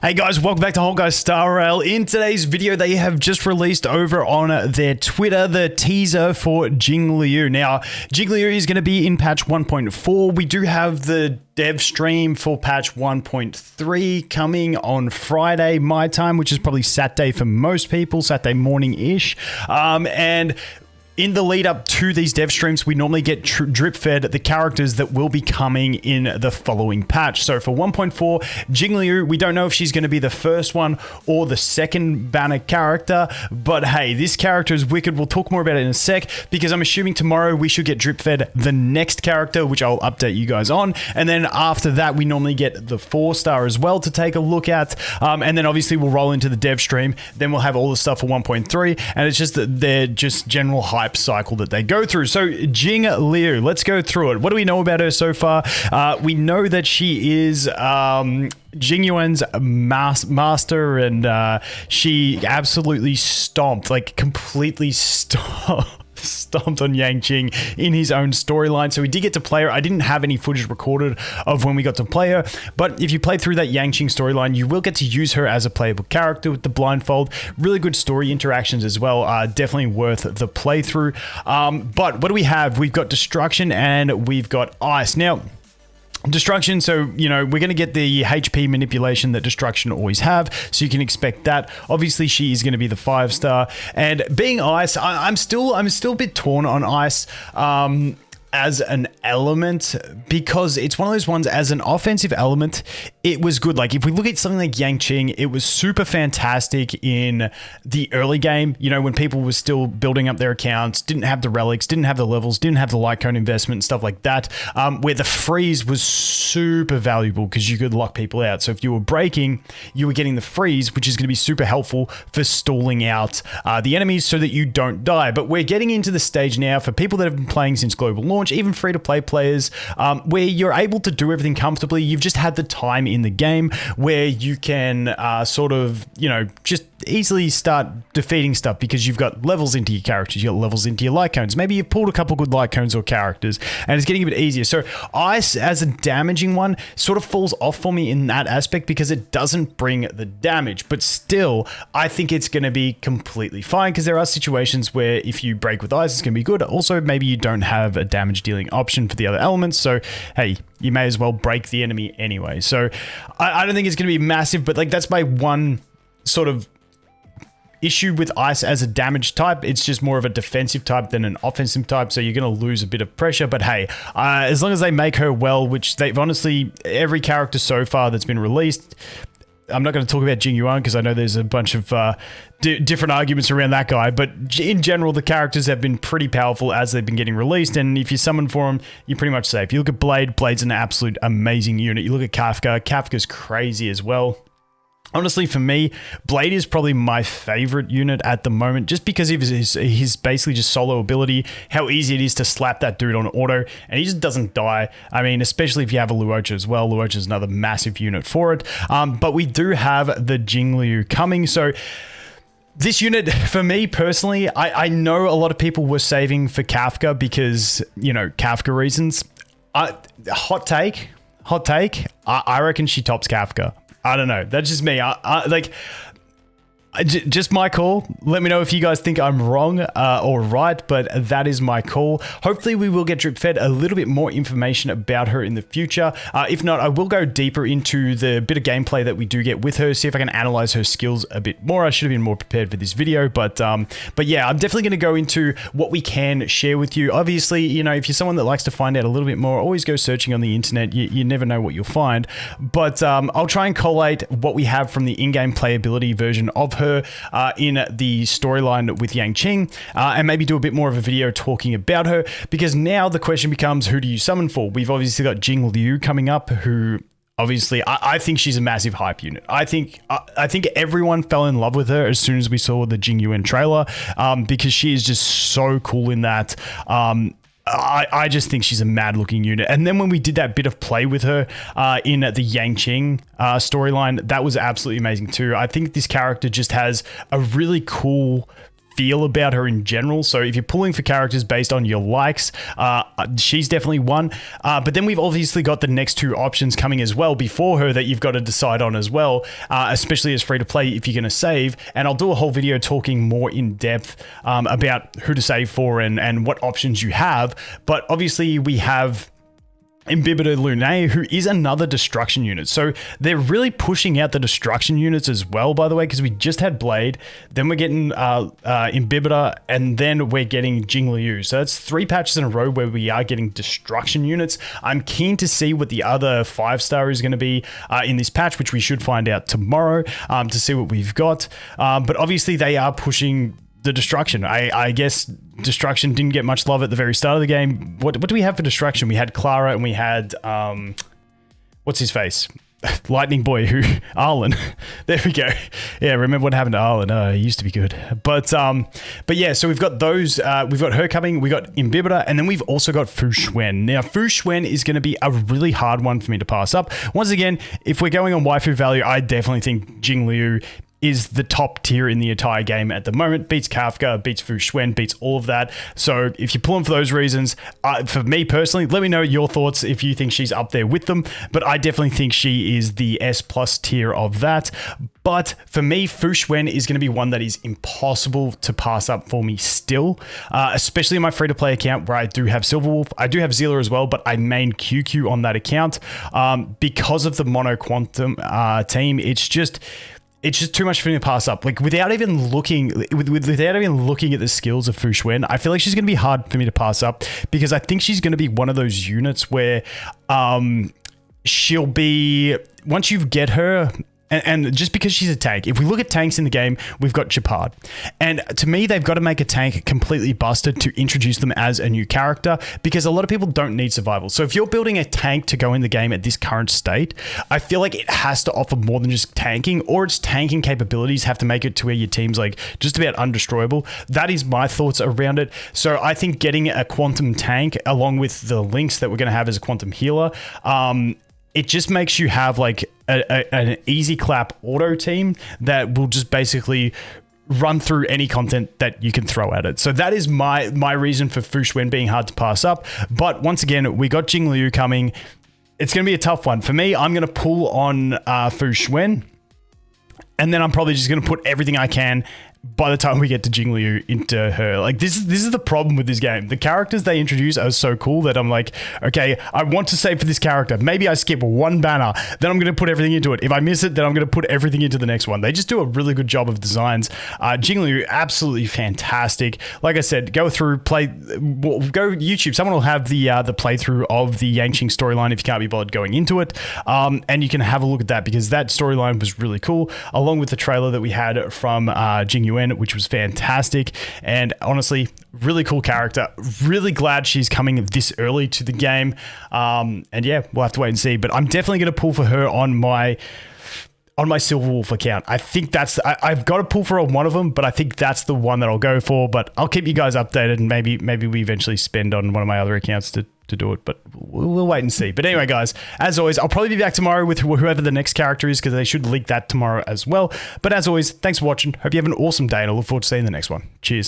Hey guys, welcome back to Honkai Star Rail. In today's video, they have just released over on their Twitter the teaser for Jingliu. Now, Jingliu is going to be in patch 1.4. We do have the dev stream for patch 1.3 coming on Friday, my time, which is probably Saturday for most people, Saturday morning-ish. And in the lead up to these dev streams, we normally get drip fed the characters that will be coming in the following patch. So for 1.4, Jingliu, we don't know if she's going to be the first one or the second banner character, but hey, this character is wicked. We'll talk more about it in a sec, because I'm assuming tomorrow we should get drip fed the next character, which I'll update you guys on. And then after that, we normally get the 4-star as well to take a look at. And then obviously we'll roll into the dev stream. Then we'll have all the stuff for 1.3, and it's just that they're just general hype cycle that they go through. So Jingliu, let's go through it. What do we know about her so far? We know that she is Jingyuan's master, and she absolutely stomped, like completely stomped on Yangqing in his own storyline. So we did get to play her. I didn't have any footage recorded of when we got to play her, but if you play through that Yangqing storyline, you will get to use her as a playable character with the blindfold. Really good story interactions as well. Definitely worth the playthrough. But what do we have? We've got Destruction and we've got Ice. Now, Destruction, so, you know, we're going to get the HP manipulation that Destruction always have, so you can expect that. Obviously, she is going to be the 5-star, and being Ice, I'm still a bit torn on Ice as an element, because it's one of those ones as an offensive element, it was good. Like if we look at something like Yangqing, it was super fantastic in the early game, you know, when people were still building up their accounts, didn't have the relics, didn't have the levels, didn't have the light cone investment and stuff like that, where the freeze was super valuable because you could lock people out. So if you were breaking, you were getting the freeze, which is going to be super helpful for stalling out the enemies so that you don't die. But we're getting into the stage now for people that have been playing since global launch, even free-to-play players, where you're able to do everything comfortably. You've just had the time in the game where you can sort of, you know, just easily start defeating stuff because you've got levels into your characters, you've got levels into your light cones. Maybe you've pulled a couple good light cones or characters, and it's getting a bit easier. So Ice as a damaging one sort of falls off for me in that aspect because it doesn't bring the damage, but still, I think it's going to be completely fine because there are situations where if you break with Ice, it's going to be good. Also, maybe you don't have a damage dealing option for the other elements, so hey, you may as well break the enemy anyway. So I don't think it's going to be massive, but like that's my one sort of issue with Ice as a damage type. It's just more of a defensive type than an offensive type, so you're going to lose a bit of pressure. But hey, as long as they make her well, which they've honestly, every character so far that's been released, I'm not going to talk about Jingyuan because I know there's a bunch of different arguments around that guy, but in general, the characters have been pretty powerful as they've been getting released, and if you summon for them, you're pretty much safe. You look at Blade, Blade's an absolute amazing unit. You look at Kafka, Kafka's crazy as well. Honestly, for me, Blade is probably my favorite unit at the moment, just because of his basically just solo ability, how easy it is to slap that dude on auto, and he just doesn't die. I mean, especially if you have a Luocha as well. Luocha is another massive unit for it. But we do have the Jingliu coming, so this unit, for me personally, I know a lot of people were saving for Kafka because, you know, Kafka reasons. Hot take, I reckon she tops Kafka. I don't know. That's just me. Just my call. Let me know if you guys think I'm wrong or right, but that is my call. Hopefully we will get drip fed a little bit more information about her in the future. If not, I will go deeper into the bit of gameplay that we do get with her, see if I can analyze her skills a bit more. I should have been more prepared for this video, but yeah, I'm definitely going to go into what we can share with you. Obviously, you know, if you're someone that likes to find out a little bit more, always go searching on the internet. You never know what you'll find, but I'll try and collate what we have from the in-game playability version of her in the storyline with Yangqing, and maybe do a bit more of a video talking about her, because now the question becomes, who do you summon for? We've obviously got Jingliu coming up, who obviously I think she's a massive hype unit. I think everyone fell in love with her as soon as we saw the Jingyuan trailer, because she is just so cool in that. I just think she's a mad looking unit. And then when we did that bit of play with her in the Yangqing storyline, that was absolutely amazing too. I think this character just has a really cool feel about her in general. So if you're pulling for characters based on your likes, she's definitely one. But then we've obviously got the next two options coming as well before her that you've got to decide on as well, especially as free to play if you're going to save. And I'll do a whole video talking more in depth about who to save for and what options you have. But obviously we have Imbibitor Lunae, who is another destruction unit. So they're really pushing out the destruction units as well, by the way, because we just had Blade, then we're getting Imbibitor, and then we're getting Jingliu. So that's 3 patches in a row where we are getting destruction units. I'm keen to see what the other 5-star is going to be in this patch, which we should find out tomorrow to see what we've got. But obviously they are pushing the destruction. I guess destruction didn't get much love at the very start of the game. What do we have for destruction? We had Clara and we had what's his face? Lightning Boy, Arlen. There we go. Yeah, remember what happened to Arlen? He used to be good. But yeah, so we've got those. We've got her coming. We got Imbibitor, and then we've also got Fu Xuan. Now, Fu Xuan is going to be a really hard one for me to pass up. Once again, if we're going on waifu value, I definitely think Jingliu is the top tier in the entire game at the moment. Beats Kafka, beats Fu Xuan, beats all of that. So if you're pulling for those reasons, for me personally, let me know your thoughts if you think she's up there with them. But I definitely think she is the S+ tier of that. But for me, Fu Xuan is going to be one that is impossible to pass up for me still, especially in my free-to-play account where I do have Silverwolf. I do have Zila as well, but I main QQ on that account. Because of the Mono Quantum team, it's just too much for me to pass up. Like without even looking at the skills of Fu Xuan, I feel like she's going to be hard for me to pass up because I think she's going to be one of those units where she'll be, once you get her, and just because she's a tank, if we look at tanks in the game, we've got Japard. And to me, they've got to make a tank completely busted to introduce them as a new character because a lot of people don't need survival. So if you're building a tank to go in the game at this current state, I feel like it has to offer more than just tanking, or its tanking capabilities have to make it to where your team's like just about undestroyable. That is my thoughts around it. So I think getting a quantum tank along with the links that we're going to have as a quantum healer, it just makes you have like an easy clap auto team that will just basically run through any content that you can throw at it. So that is my reason for Fu Xuan being hard to pass up. But once again, we got Jingliu coming. It's going to be a tough one. For me, I'm going to pull on Fu Xuan. And then I'm probably just going to put everything I can by the time we get to Jingliu into her. Like this is the problem with this game. The characters they introduce are so cool that I'm like, okay, I want to save for this character. Maybe I skip one banner, then I'm going to put everything into it. If I miss it, then I'm going to put everything into the next one. They just do a really good job of designs. Jingliu, absolutely fantastic. Like I said, go YouTube. Someone will have the playthrough of the Yangqing storyline if you can't be bothered going into it. And you can have a look at that because that storyline was really cool, along with the trailer that we had from Jingliu, which was fantastic. And honestly, really cool character. Really glad she's coming this early to the game. And yeah, we'll have to wait and see. But I'm definitely going to pull for her on my Silverwolf account. I think I've got to pull for one of them, but I think that's the one that I'll go for. But I'll keep you guys updated, and maybe we eventually spend on one of my other accounts to do it, but we'll wait and see. But anyway, guys, as always, I'll probably be back tomorrow with whoever the next character is because they should leak that tomorrow as well. But as always, thanks for watching. Hope you have an awesome day, and I look forward to seeing the next one. Cheers.